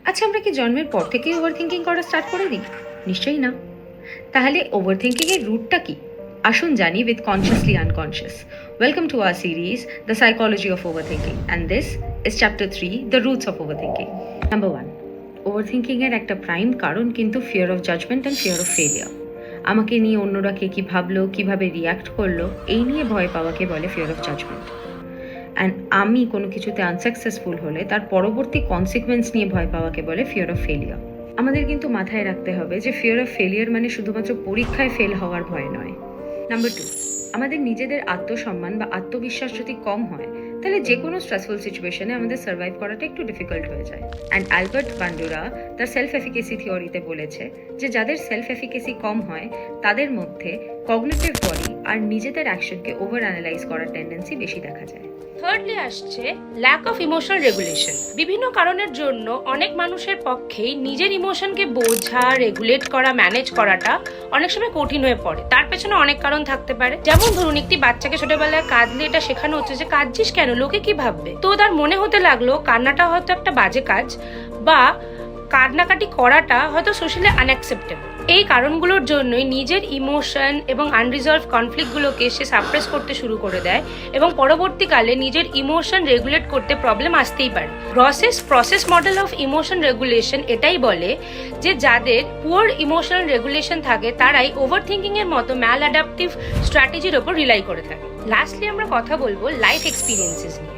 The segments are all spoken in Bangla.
আচ্ছা, আমরা কি জন্মের পর থেকেই ওভার থিঙ্কিং করা স্টার্ট করে দিই? নিশ্চয়ই না। তাহলে ওভার থিঙ্কিং এর রুটটা কি? আসুন জানি with consciously unconscious. Welcome to our series the psychology of overthinking, and this is chapter 3, the roots of overthinking. Number 1, overthinking এর একটা প্রাইম কারণ কিন্তু fear of judgement and fear of failure. আমাকে নিয়ে অন্যরা কে কী ভাবলো, কীভাবে রিয়াক্ট করলো, এই নিয়ে ভয় পাওয়াকে বলে ফিয়ার অফ জাজমেন্ট। অ্যান্ড আমি কোনো কিছুতে আনসাকসেসফুল হলে তার পরবর্তী কনসিকুয়েন্স নিয়ে ভয় পাওয়াকে বলে ফিয়ার অফ ফেলিয়ার। আমাদের কিন্তু মাথায় রাখতে হবে যে ফিয়ার অফ ফেলিয়ার মানে শুধুমাত্র পরীক্ষায় ফেল হওয়ার ভয় নয়। নাম্বার 2, আমাদের নিজেদের আত্মসম্মান বা আত্মবিশ্বাস যদি কম হয় তাহলে যে কোনো স্ট্রেসফুল সিচুয়েশনে আমাদের সার্ভাইভ করাটা একটু ডিফিকাল্ট হয়ে যায়। অ্যান্ড অ্যালবার্ট বান্ডুরা তার সেলফ এফিকেসি থিওরিতে বলেছে যে যাদের সেলফ এফিকেসি কম হয় তাদের মধ্যে কগনিটিভ বডি আর নিজেদের অ্যাকশনকে ওভার অ্যানালাইজ করার টেন্ডেন্সি বেশি দেখা যায়। থার্ডলি আসছে ল্যাক অফ ইমোশনাল রেগুলেশন। বিভিন্ন কারণের জন্য অনেক মানুষের পক্ষেই নিজের ইমোশনকে বোঝা, রেগুলেট করা, ম্যানেজ করাটা অনেক সময় কঠিন হয়ে পড়ে। তার পেছনে অনেক কারণ থাকতে পারে। যেমন ধরুন, একটি বাচ্চাকে ছোটবেলায় কাঁদলে এটা শেখানো হচ্ছে যে কাঁদছিস কেন, লোকে কি ভাববে। তো তার মনে হতে লাগলো কান্নাটা হয়তো একটা বাজে কাজ বা কান্নাকাটি করাটা হয়তো সোশ্যালি আনঅ্যাকসেপ্টেবল। এই কারণগুলোর জন্যই নিজের ইমোশন এবং আনরিজলভ কনফ্লিক্টগুলোকে সে সাপ্রেস করতে শুরু করে দেয় এবং পরবর্তীকালে নিজের ইমোশন রেগুলেট করতে প্রবলেম আসতেই পারে। Process model of emotion regulation এটাই বলে যে যাদের পুয়ার ইমোশনাল রেগুলেশন থাকে তারাই ওভার থিঙ্কিং এর মতো ম্যাল অ্যাডাপটিভ স্ট্র্যাটেজির ওপর রিলাই করে থাকে। লাস্টলি আমরা কথা বলবো লাইফ এক্সপিরিয়েন্সেস নিয়ে।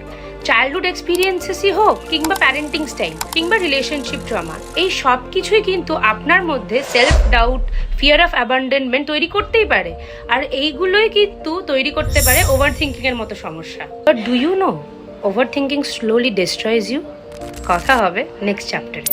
চাইল্ডহুড এক্সপিরিয়েন্সেসই হোক কিংবা প্যারেন্টিং স্টাইল কিংবা রিলেশনশিপ ট্রমা, এই সব কিছুই কিন্তু আপনার মধ্যে self doubt, fear of abandonment তৈরি করতেই পারে। আর এইগুলোই কিন্তু তৈরি করতে পারে ওভার থিঙ্কিং এর মতো সমস্যা। But do you know overthinking slowly destroys you? কথা হবে নেক্সট চ্যাপ্টারে।